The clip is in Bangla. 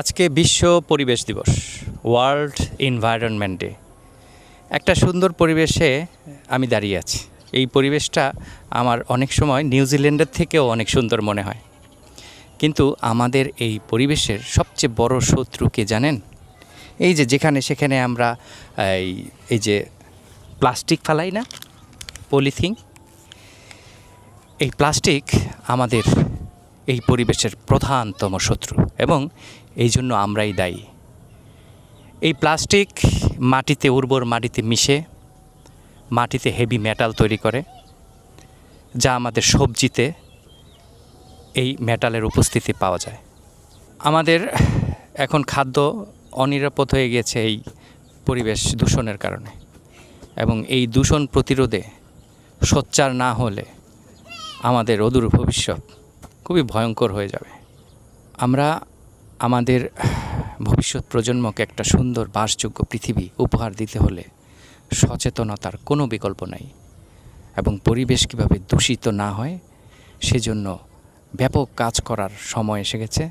আজকে বিশ্ব পরিবেশ দিবস, ওয়ার্ল্ড এনভায়রনমেন্ট ডে। একটা সুন্দর পরিবেশে আমি দাঁড়িয়ে আছি। এই পরিবেশটা আমার অনেক সময় নিউজিল্যান্ডের থেকেও অনেক সুন্দর মনে হয়। কিন্তু আমাদের এই পরিবেশের সবচেয়ে বড় শত্রু কে জানেন? এই যে যেখানে সেখানে আমরা এই যে প্লাস্টিক ফালাই না, পলিথিন, এই প্লাস্টিক আমাদের এই পরিবেশের প্রধানতম শত্রু এবং এই জন্য আমরাই দায়ী। এই প্লাস্টিক মাটিতে, উর্বর মাটিতে মিশে মাটিতে হেভি মেটাল তৈরি করে, যা আমাদের সবজিতে এই মেটালের উপস্থিতি পাওয়া যায়। আমাদের এখন খাদ্য অনিরাপদ হয়ে গেছে এই পরিবেশ দূষণের কারণে, এবং এই দূষণ প্রতিরোধে সোচ্চার না হলে আমাদের অদূর ভবিষ্যৎ খুবই ভয়ঙ্কর হয়ে যাবে। আমরা আমাদের ভবিষ্যৎ প্রজন্মকে একটা সুন্দর বাসযোগ্য পৃথিবী উপহার দিতে হলে সচেতনতার কোনো বিকল্প নাই, এবং পরিবেশ কীভাবে দূষিত না হয় সেজন্য ব্যাপক কাজ করার সময় এসে গেছে।